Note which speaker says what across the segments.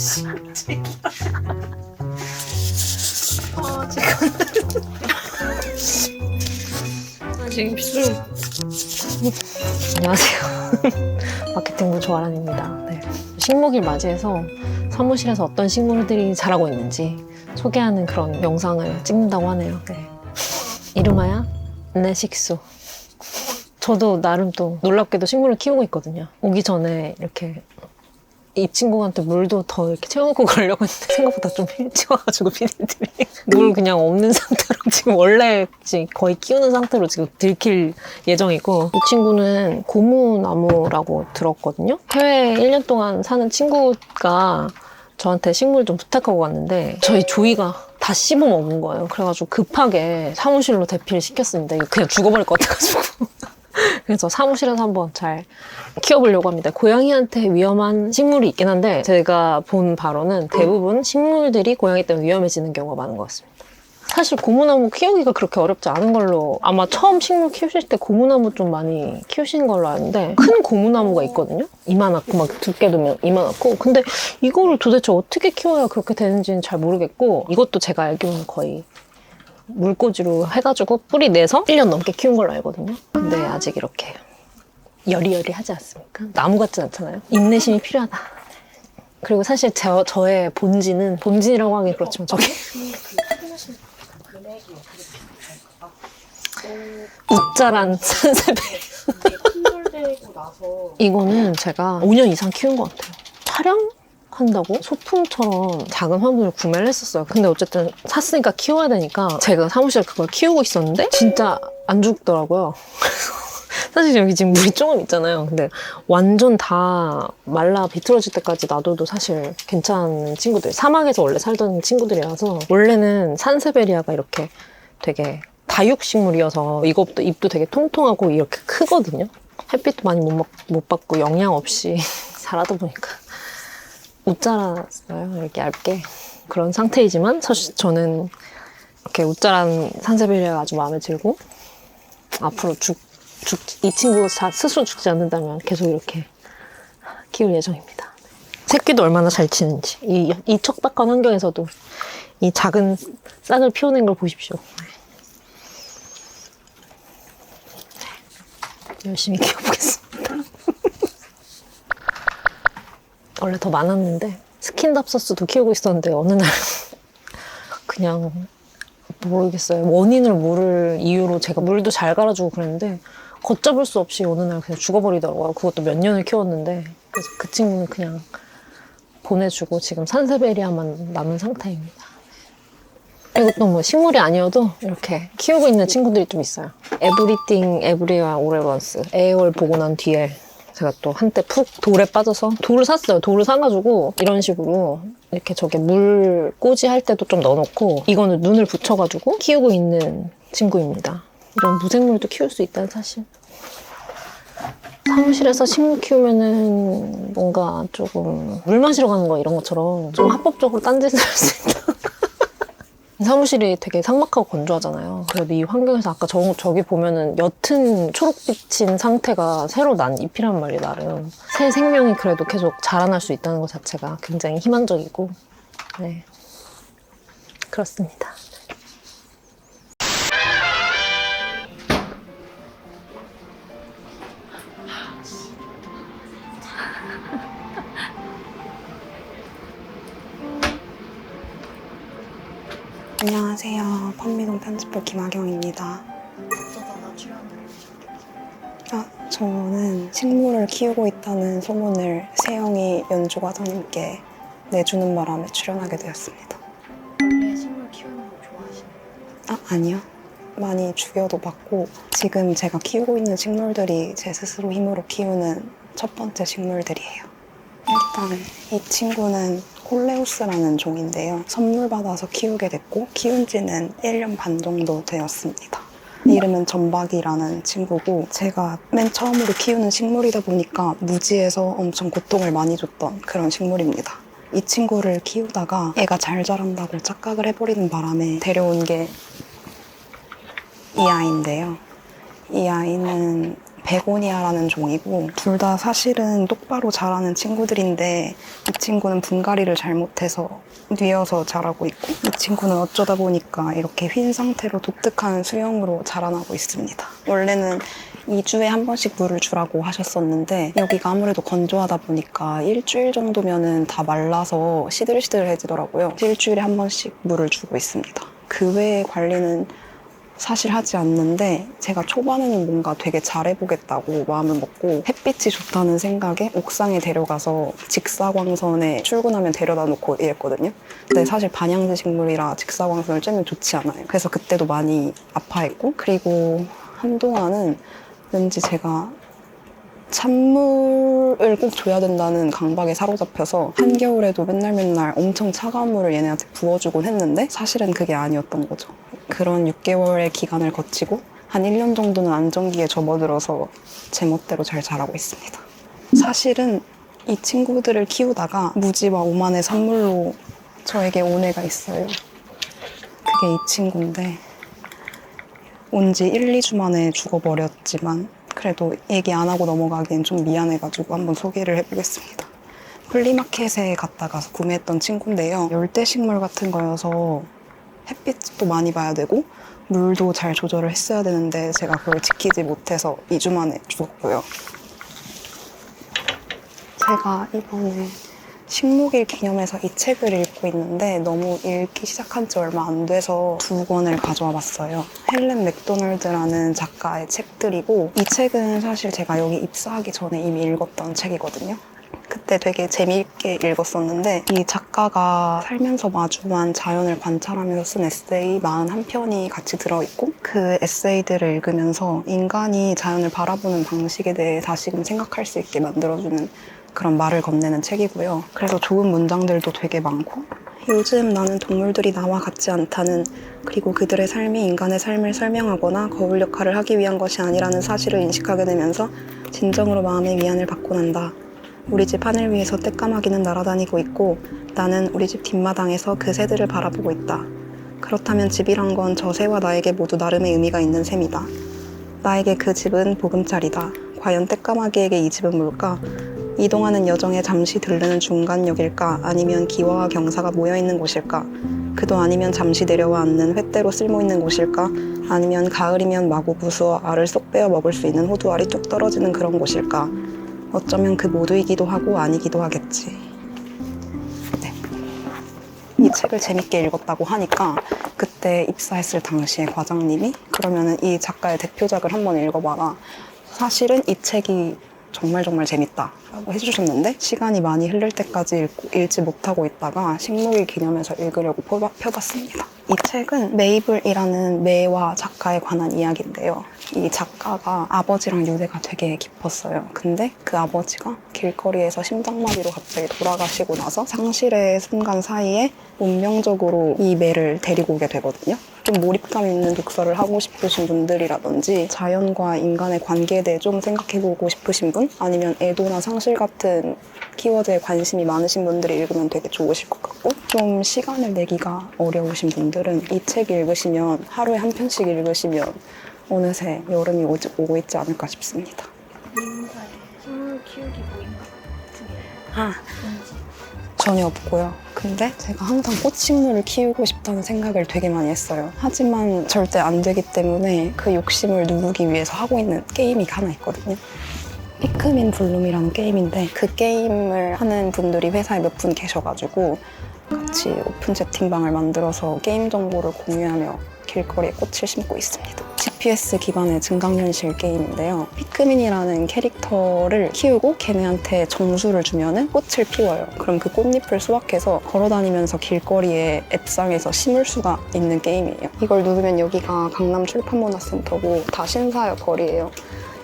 Speaker 1: 지금 안녕하세요. 마케팅부 조아란입니다. 네. 식목일 맞이해서 사무실에서 어떤 식물들이 자라고 있는지 소개하는 그런 영상을 찍는다고 하네요. 네. 이름하여 네식수. 저도 나름 또 놀랍게도 식물을 키우고 있거든요. 오기 전에 이렇게 이 친구한테 물도 더 이렇게 채워놓고 가려고 했는데 생각보다 좀 일찍 와가지고 피디들이 물 그냥 없는 상태로 지금 원래 거의 키우는 상태로 지금 들킬 예정이고, 이 친구는 고무나무라고 들었거든요. 해외에 1년 동안 사는 친구가 저한테 식물 좀 부탁하고 왔는데 저희 조이가 다 씹어 먹은 거예요. 그래가지고 급하게 사무실로 대피를 시켰습니다. 이거 그냥 죽어버릴 것 같아가지고. 그래서 사무실에서 한번 잘 키워보려고 합니다. 고양이한테 위험한 식물이 있긴 한데 제가 본 바로는 대부분 식물들이 고양이 때문에 위험해지는 경우가 많은 것 같습니다. 사실 고무나무 키우기가 그렇게 어렵지 않은 걸로, 아마 처음 식물 키우실 때 고무나무 좀 많이 키우시는 걸로 아는데, 큰 고무나무가 있거든요? 이만하고 막 두께도 이만하고. 근데 이거를 도대체 어떻게 키워야 그렇게 되는지는 잘 모르겠고, 이것도 제가 알기로는 거의 물꽂이로 해가지고 뿌리 내서 1년 넘게 키운 걸로 알거든요. 근데 아직 이렇게 여리여리하지 않습니까? 나무 같진 않잖아요. 인내심이 필요하다. 그리고 사실 저의 본진이라고 하긴 그렇지만 저게 웃자란 산세베리아. 이거는 제가 5년 이상 키운 것 같아요. 촬영한다고 소품처럼 작은 화분을 구매를 했었어요. 근데 어쨌든 샀으니까 키워야 되니까 제가 사무실에 그걸 키우고 있었는데 진짜 안 죽더라고요. 사실 여기 지금 물이 조금 있잖아요. 근데 완전 다 말라 비틀어질 때까지 놔둬도 사실 괜찮은 친구들, 사막에서 원래 살던 친구들이라서. 원래는 산세베리아가 이렇게 되게 다육식물이어서 이것도 잎도 되게 통통하고 이렇게 크거든요. 햇빛도 많이 못 받고 영양 없이 자라다 보니까 웃자랐어요. 이렇게 얇게. 그런 상태이지만 사실 저는 이렇게 웃자란 산세베리아가 아주 마음에 들고, 앞으로 이 친구가 스스로 죽지 않는다면 계속 이렇게 키울 예정입니다. 새끼도 얼마나 잘 치는지. 이 척박한 환경에서도 이 작은 싹을 피워낸 걸 보십시오. 열심히 키워보겠습니다. 원래 더 많았는데 스킨답서스도 키우고 있었는데 어느 날 그냥 모르겠어요. 원인을 모를 이유로 제가 물도 잘 갈아주고 그랬는데 걷잡을 수 없이 어느 날 그냥 죽어버리더라고요. 그것도 몇 년을 키웠는데. 그래서 그 친구는 그냥 보내주고 지금 산세베리아만 남은 상태입니다. 이것도 뭐 식물이 아니어도 이렇게 키우고 있는 친구들이 좀 있어요. Everything Everywhere All at Once. 애월 보고 난 뒤에 제가 또 한때 푹 돌에 빠져서 돌을 샀어요. 돌을 사가지고 이런 식으로 이렇게 저게 물꽂이 할 때도 좀 넣어놓고, 이거는 눈을 붙여가지고 키우고 있는 친구입니다. 이런 무생물도 키울 수 있다는 사실. 사무실에서 식물 키우면은 뭔가 조금 물 마시러 가는 거 이런 것처럼 좀 합법적으로 딴짓을 할 수 있다. 사무실이 되게 삭막하고 건조하잖아요. 그래도 이 환경에서 아까 저기 보면은 옅은 초록빛인 상태가 새로 난 잎이란 말이에요, 나름. 새 생명이 그래도 계속 자라날 수 있다는 것 자체가 굉장히 희망적이고, 네. 그렇습니다.
Speaker 2: 안녕하세요. 판미동 편집부 김하경입니다. 저는 식물을 키우고 있다는 소문을 세영이 연주과장님께 내주는 바람에 출연하게 되었습니다.
Speaker 1: 원래 식물 키우는 거 좋아하시나요?
Speaker 2: 아니요. 많이 죽여도 봤고, 지금 제가 키우고 있는 식물들이 제 스스로 힘으로 키우는 첫 번째 식물들이에요. 일단 이 친구는 콜레우스라는 종인데요. 선물 받아서 키우게 됐고 키운 지는 1년 반 정도 되었습니다. 이름은 전박이라는 친구고, 제가 맨 처음으로 키우는 식물이다 보니까 무지해서 엄청 고통을 많이 줬던 그런 식물입니다. 이 친구를 키우다가 애가 잘 자란다고 착각을 해버리는 바람에 데려온 게 이 아이인데요. 이 아이는 베고니아라는 종이고 둘 다 사실은 똑바로 자라는 친구들인데 이 친구는 분갈이를 잘못해서 뉘어서 자라고 있고 이 친구는 어쩌다 보니까 이렇게 휜 상태로 독특한 수영으로 자라나고 있습니다. 원래는 2주에 한 번씩 물을 주라고 하셨었는데 여기가 아무래도 건조하다 보니까 일주일 정도면은 다 말라서 시들시들해지더라고요. 일주일에 한 번씩 물을 주고 있습니다. 그 외의 관리는 사실 하지 않는데 제가 초반에는 뭔가 되게 잘해보겠다고 마음을 먹고 햇빛이 좋다는 생각에 옥상에 데려가서 직사광선에 출근하면 데려다 놓고 이랬거든요. 근데 사실 반양지 식물이라 직사광선을 쬐면 좋지 않아요. 그래서 그때도 많이 아파했고 그리고 한동안은 왠지 제가 찬물을 꼭 줘야 된다는 강박에 사로잡혀서 한겨울에도 맨날 엄청 차가운 물을 얘네한테 부어주곤 했는데 사실은 그게 아니었던 거죠. 그런 6개월의 기간을 거치고 한 1년 정도는 안정기에 접어들어서 제 멋대로 잘 자라고 있습니다. 사실은 이 친구들을 키우다가 무지와 오만의 산물로 저에게 온 애가 있어요. 그게 이 친구인데 온 지 1, 2주 만에 죽어버렸지만 그래도 얘기 안 하고 넘어가기엔 좀 미안해가지고 한번 소개를 해보겠습니다. 플리마켓에 갔다가 구매했던 친구인데요. 열대식물 같은 거여서 햇빛도 많이 봐야 되고 물도 잘 조절을 했어야 되는데 제가 그걸 지키지 못해서 2주 만에 죽었고요. 제가 이번에 식목일 기념해서 이 책을 읽고 있는데 너무 읽기 시작한 지 얼마 안 돼서 2권을 가져와 봤어요. 헬렌 맥도널드라는 작가의 책들이고 이 책은 사실 제가 여기 입사하기 전에 이미 읽었던 책이거든요. 그때 되게 재미있게 읽었었는데 이 작가가 살면서 마주한 자연을 관찰하면서 쓴 에세이 41편이 같이 들어있고 그 에세이들을 읽으면서 인간이 자연을 바라보는 방식에 대해 다시금 생각할 수 있게 만들어주는 그런 말을 건네는 책이고요. 그래서 좋은 문장들도 되게 많고 요즘 나는 동물들이 나와 같지 않다는 그리고 그들의 삶이 인간의 삶을 설명하거나 거울 역할을 하기 위한 것이 아니라는 사실을 인식하게 되면서 진정으로 마음의 위안을 받곤 한다. 우리 집 하늘 위에서 떼까마귀는 날아다니고 있고 나는 우리 집 뒷마당에서 그 새들을 바라보고 있다. 그렇다면 집이란 건 저 새와 나에게 모두 나름의 의미가 있는 셈이다. 나에게 그 집은 보금자리다. 과연 떼까마귀에게 이 집은 뭘까? 이동하는 여정에 잠시 들르는 중간역일까? 아니면 기와와 경사가 모여있는 곳일까? 그도 아니면 잠시 내려와 앉는 횃대로 쓸모있는 곳일까? 아니면 가을이면 마구 부수어 알을 쏙 빼어 먹을 수 있는 호두알이 뚝 떨어지는 그런 곳일까? 어쩌면 그 모두이기도 하고 아니기도 하겠지. 네. 이 책을 재밌게 읽었다고 하니까 그때 입사했을 당시에 과장님이 그러면은 이 작가의 대표작을 한번 읽어봐라. 사실은 이 책이 정말 재밌다라고 해주셨는데 시간이 많이 흐를 때까지 읽지 못하고 있다가 식목일 기념해서 읽으려고 펴봤습니다. 이 책은 메이블이라는 매와 작가에 관한 이야기인데요. 이 작가가 아버지랑 유대가 되게 깊었어요. 근데 그 아버지가 길거리에서 심장마비로 갑자기 돌아가시고 나서 상실의 순간 사이에 운명적으로 이 매를 데리고 오게 되거든요. 좀 몰입감 있는 독서를 하고 싶으신 분들이라든지 자연과 인간의 관계에 대해 좀 생각해보고 싶으신 분 아니면 애도나 상실 같은 키워드에 관심이 많으신 분들이 읽으면 되게 좋으실 것 같고 좀 시간을 내기가 어려우신 분들은 이 책 읽으시면 하루에 한 편씩 읽으시면 어느새 여름이 오고 있지 않을까 싶습니다.
Speaker 3: 식물 키우기 모임 같은 게
Speaker 2: 전혀 없고요. 근데 제가 항상 꽃식물을 키우고 싶다는 생각을 되게 많이 했어요. 하지만 절대 안 되기 때문에 그 욕심을 누르기 위해서 하고 있는 게임이 하나 있거든요. 피크민 블룸이라는 게임인데 그 게임을 하는 분들이 회사에 몇 분 계셔가지고 같이 오픈 채팅방을 만들어서 게임 정보를 공유하며 길거리에 꽃을 심고 있습니다. GPS 기반의 증강현실 게임인데요. 피크민이라는 캐릭터를 키우고 걔네한테 정수를 주면은 꽃을 피워요. 그럼 그 꽃잎을 수확해서 걸어다니면서 길거리에 앱상에서 심을 수가 있는 게임이에요. 이걸 누르면 여기가 강남 출판문화센터고 다 신사역 거리예요.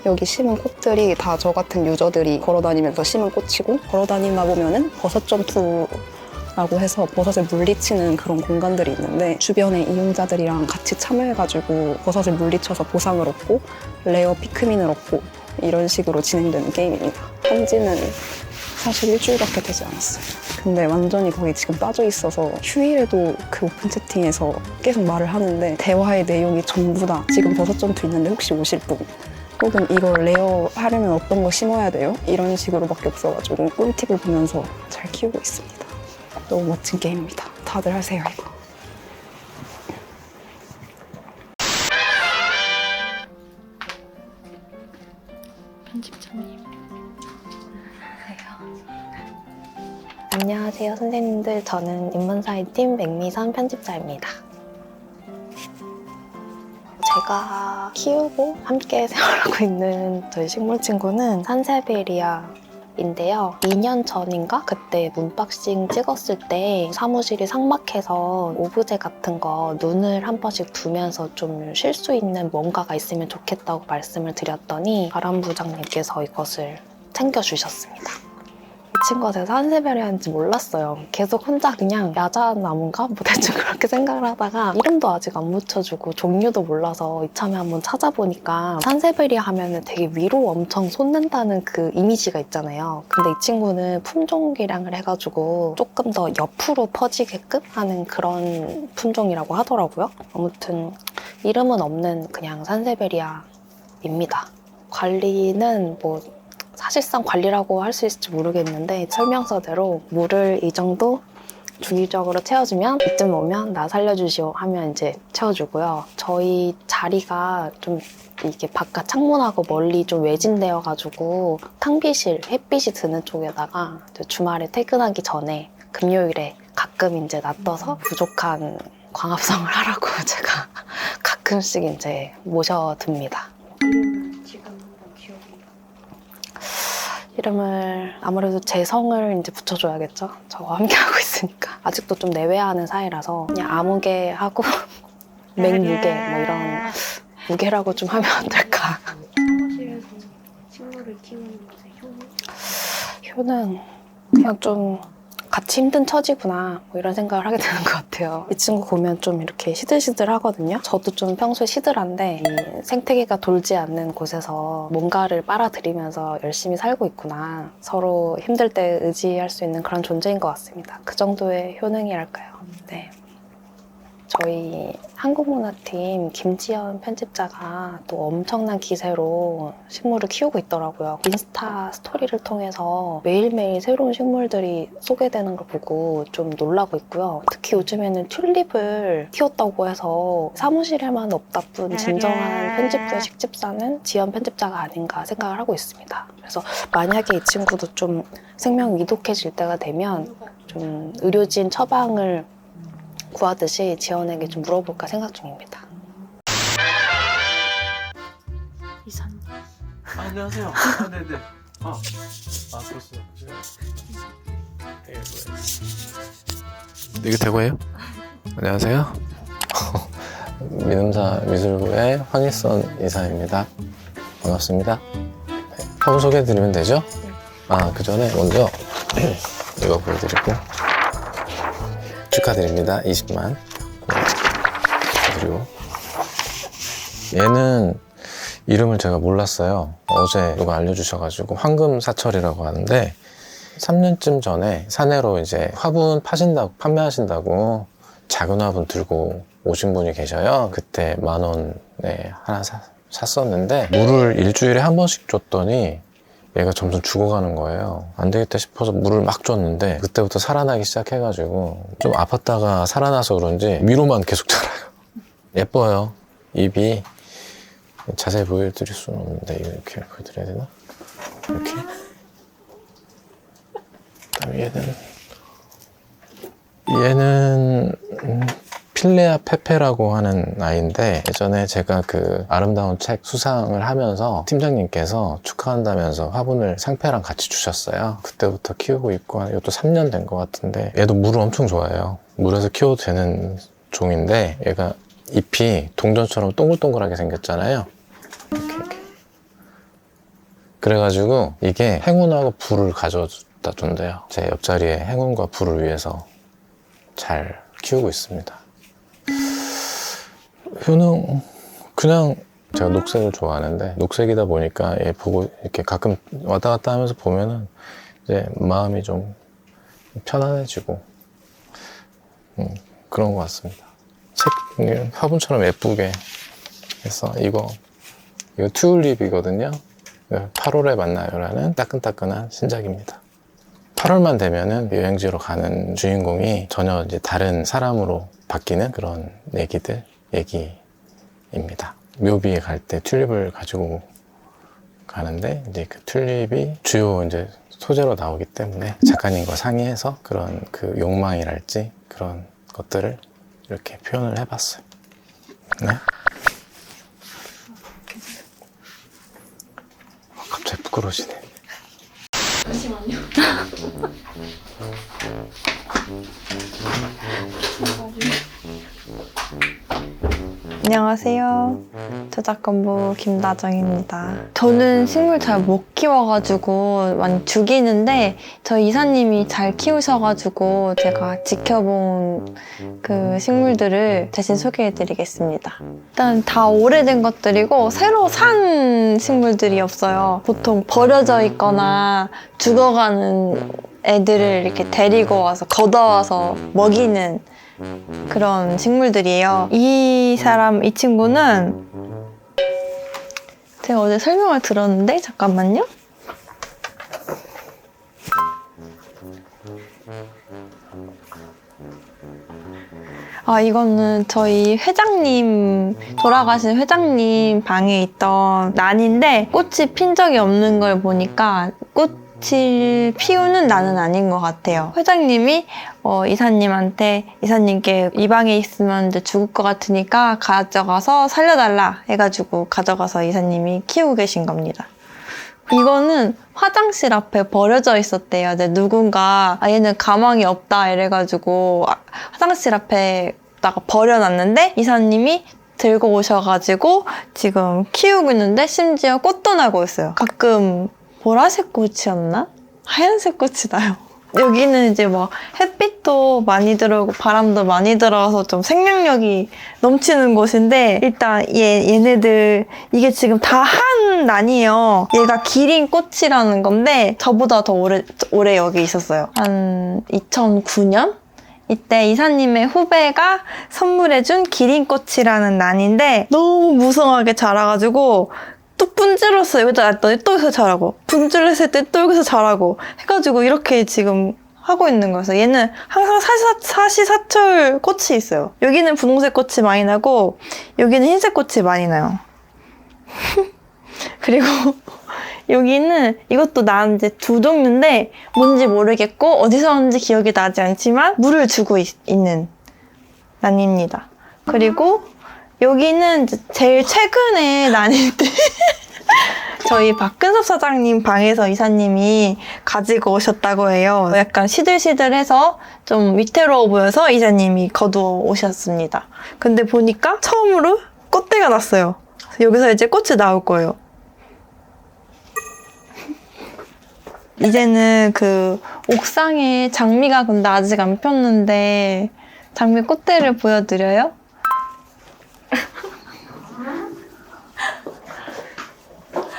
Speaker 2: 여기 심은 꽃들이 다 저 같은 유저들이 걸어다니면서 심은 꽃이고 걸어다니다 보면은 버섯 점프라고 해서 버섯을 물리치는 그런 공간들이 있는데 주변의 이용자들이랑 같이 참여해가지고 버섯을 물리쳐서 보상을 얻고 레어 피크민을 얻고 이런 식으로 진행되는 게임입니다. 한지는 사실 일주일밖에 되지 않았어요. 근데 완전히 거기 지금 빠져 있어서 휴일에도 그 오픈 채팅에서 계속 말을 하는데 대화의 내용이 전부 다 지금 버섯 점프 있는데 혹시 오실 분? 혹은 이걸 레어 하려면 어떤 거 심어야 돼요? 이런 식으로밖에 없어가지고 꿀팁을 보면서 잘 키우고 있습니다. 너무 멋진 게임입니다. 다들 하세요, 이거.
Speaker 3: 편집자님.
Speaker 4: 안녕하세요, 선생님들. 저는 인문사회 팀 맥미선 편집자입니다. 제가 키우고 함께 생활하고 있는 저희 식물 친구는 산세베리아인데요. 2년 전인가? 그때 문박싱 찍었을 때 사무실이 삭막해서 오브제 같은 거 눈을 한 번씩 두면서 좀 쉴 수 있는 뭔가가 있으면 좋겠다고 말씀을 드렸더니 바람 부장님께서 이것을 챙겨주셨습니다. 이 친구가 제가 산세베리아인지 몰랐어요. 계속 혼자 그냥 야자나무인가? 뭐 대충 그렇게 생각을 하다가 이름도 아직 안 붙여주고 종류도 몰라서 이참에 한번 찾아보니까 산세베리아 하면은 되게 위로 엄청 솟는다는 그 이미지가 있잖아요. 근데 이 친구는 품종기량을 해가지고 조금 더 옆으로 퍼지게끔 하는 그런 품종이라고 하더라고요. 아무튼 이름은 없는 그냥 산세베리아입니다. 관리는 뭐 사실상 관리라고 할 수 있을지 모르겠는데 설명서대로 물을 이 정도 주기적으로 채워주면 이쯤 오면 나 살려주시오 하면 이제 채워주고요. 저희 자리가 좀 이게 바깥 창문하고 멀리 좀 외진되어가지고 탕비실, 햇빛이 드는 쪽에다가 주말에 퇴근하기 전에 금요일에 가끔 이제 놔둬서 부족한 광합성을 하라고 제가 가끔씩 이제 모셔둡니다.
Speaker 3: 이름은 지금 뭐 기억이
Speaker 4: 이름을 아무래도 재성을 이제 붙여줘야겠죠. 저와 함께하고 있으니까. 아직도 좀 내외하는 사이라서 그냥 아무개 하고 맹무개 뭐 이런 무게라고 좀 하면 안 될까.
Speaker 3: 사무실에서 식물을 키우는 것의
Speaker 4: 효는 그냥 좀 같이 힘든 처지구나 뭐 이런 생각을 하게 되는 것 같아요. 이 친구 보면 좀 이렇게 시들시들하거든요. 저도 좀 평소에 시들한데 이 생태계가 돌지 않는 곳에서 뭔가를 빨아들이면서 열심히 살고 있구나. 서로 힘들 때 의지할 수 있는 그런 존재인 것 같습니다. 그 정도의 효능이랄까요. 네. 저희 한국문화팀 김지연 편집자가 또 엄청난 기세로 식물을 키우고 있더라고요. 인스타 스토리를 통해서 매일매일 새로운 식물들이 소개되는 걸 보고 좀 놀라고 있고요. 특히 요즘에는 튤립을 키웠다고 해서 사무실에만 없다 뿐 진정한 편집부의 식집사는 지연 편집자가 아닌가 생각을 하고 있습니다. 그래서 만약에 이 친구도 좀 생명 위독해질 때가 되면 좀 의료진 처방을 구하듯이 지연에게 좀 물어볼까 생각 중입니다.
Speaker 3: 이사님.
Speaker 5: 안녕하세요. 네네. 그렇습니다. 이게 대구예요? 안녕하세요. 민음사 미술부의 황일선 이사입니다. 반갑습니다. 네, 화분 소개해드리면 되죠? 그 전에 먼저 이거 보여드리고 축하드립니다. 20만. 그리고 얘는 이름을 제가 몰랐어요. 어제 누가 알려주셔가지고 황금사철이라고 하는데 3년쯤 전에 사내로 이제 화분 파신다고 판매하신다고 작은 화분 들고 오신 분이 계셔요. 그때 10,000원에 하나 샀었는데 물을 일주일에 한 번씩 줬더니 얘가 점점 죽어가는 거예요. 안 되겠다 싶어서 물을 막 줬는데 그때부터 살아나기 시작해가지고 좀 아팠다가 살아나서 그런지 위로만 계속 자라요. 예뻐요. 잎이 자세히 보여드릴 수는 없는데 이렇게 보여드려야 되나? 이렇게. 그다음에 얘는 필레아 페페라고 하는 아이인데 예전에 제가 그 아름다운 책 수상을 하면서 팀장님께서 축하한다면서 화분을 상패랑 같이 주셨어요. 그때부터 키우고 있고 이것도 3년 된 것 같은데 얘도 물을 엄청 좋아해요. 물에서 키워도 되는 종인데 얘가 잎이 동전처럼 동글동글하게 생겼잖아요. 이렇게. 그래가지고 이게 행운하고 불을 가져다 준대요. 제 옆자리에 행운과 불을 위해서 잘 키우고 있습니다. 효능 그냥 제가 녹색을 좋아하는데 녹색이다 보니까 얘 보고 이렇게 가끔 왔다 갔다 하면서 보면은 이제 마음이 좀 편안해지고 그런 것 같습니다. 책 화분처럼 예쁘게 해서 이거 이거 튤립이거든요. 8월에 만나요라는 따끈따끈한 신작입니다. 8월만 되면은 여행지로 가는 주인공이 전혀 이제 다른 사람으로 바뀌는 그런 얘기입니다. 묘비에 갈 때 튤립을 가지고 가는데 이제 그 튤립이 주요 이제 소재로 나오기 때문에 작가님과 상의해서 그런 그 욕망이랄지 그런 것들을 이렇게 표현을 해봤어요. 네? 갑자기 부끄러우시네.
Speaker 3: 잠시만요.
Speaker 6: 안녕하세요. 저작권부 김다정입니다. 저는 식물 잘 못 키워가지고 많이 죽이는데 저희 이사님이 잘 키우셔가지고 제가 지켜본 그 식물들을 대신 소개해드리겠습니다. 일단 다 오래된 것들이고 새로 산 식물들이 없어요. 보통 버려져 있거나 죽어가는 애들을 이렇게 데리고 와서 걷어와서 먹이는 그런 식물들이에요. 이 친구는 제가 어제 설명을 들었는데 잠깐만요. 이거는 저희 회장님, 돌아가신 회장님 방에 있던 난인데 꽃이 핀 적이 없는 걸 보니까 꽃을 피우는 난은 아닌 것 같아요. 회장님이 이사님께 이 방에 있으면 이제 죽을 것 같으니까 가져가서 살려달라 해가지고 가져가서 이사님이 키우고 계신 겁니다. 이거는 화장실 앞에 버려져 있었대요. 근데 누군가 얘는 가망이 없다 이래가지고 화장실 앞에다가 버려놨는데 이사님이 들고 오셔가지고 지금 키우고 있는데 심지어 꽃도 나고 있어요. 가끔 보라색 꽃이었나? 하얀색 꽃이 나요. 여기는 이제 막 햇빛도 많이 들어오고 바람도 많이 들어와서 좀 생명력이 넘치는 곳인데 일단 얘네들 이게 지금 다 한 난이에요. 얘가 기린꽃이라는 건데 저보다 더 오래 여기 있었어요. 한 2009년? 이때 이사님의 후배가 선물해준 기린꽃이라는 난인데 너무 무성하게 자라가지고 또 분질렀어요. 여기다 놨더니 또 여기서 자라고 분질렀을 때 또 여기서 자라고 해가지고 이렇게 지금 하고 있는 거였어요. 얘는 항상 사시사철 꽃이 있어요. 여기는 분홍색 꽃이 많이 나고 여기는 흰색 꽃이 많이 나요. 그리고 여기는 이것도 난 이제 두 종류인데 뭔지 모르겠고 어디서 왔는지 기억이 나지 않지만 물을 주고 있는 난입니다. 그리고 여기는 이제 제일 최근에 난인데 저희 박근섭 사장님 방에서 이사님이 가지고 오셨다고 해요. 약간 시들시들해서 좀 위태로워 보여서 이사님이 거두어 오셨습니다. 근데 보니까 처음으로 꽃대가 났어요. 여기서 이제 꽃이 나올 거예요. 이제는 그 옥상에 장미가 근데 아직 안 폈는데 장미 꽃대를 보여드려요?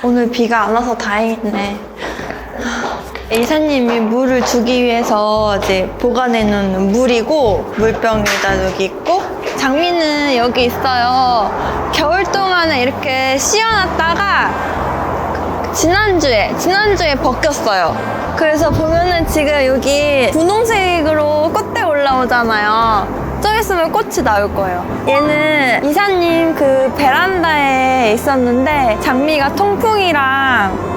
Speaker 6: 오늘 비가 안 와서 다행이네. 이사님이 물을 주기 위해서 이제 보관해놓은 물이고 물병에다 여기 있고 장미는 여기 있어요. 겨울 동안에 이렇게 씌워놨다가 지난주에 벗겼어요. 그래서 보면은 지금 여기 분홍색으로 꽃대 올라오잖아요. 좀 있으면 꽃이 나올 거예요. 얘는 이사님 그 베란다에 있었는데 장미가 통풍이랑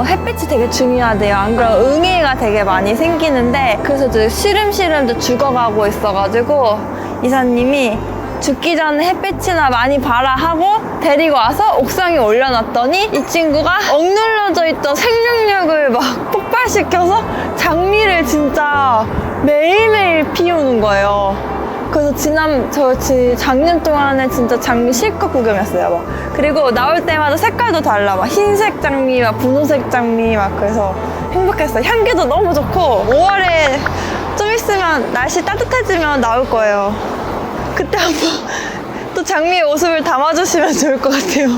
Speaker 6: 햇빛이 되게 중요하대요. 안 그러면 응애가 되게 많이 생기는데 그래서 이제 시름시름 죽어가고 있어가지고 이사님이 죽기 전에 햇빛이나 많이 봐라 하고 데리고 와서 옥상에 올려놨더니 이 친구가 억눌러져 있던 생명력을 막 폭발시켜서 장미를 진짜 매일매일 피우는 거예요. 그래서 작년 동안에 진짜 장미 실컷 구경했어요. 막. 그리고 나올 때마다 색깔도 달라. 막 흰색 장미, 막 분홍색 장미, 막 그래서 행복했어요. 향기도 너무 좋고 5월에 좀 있으면 날씨 따뜻해지면 나올 거예요. 그때 한번 또 장미의 모습을 담아주시면 좋을 것 같아요.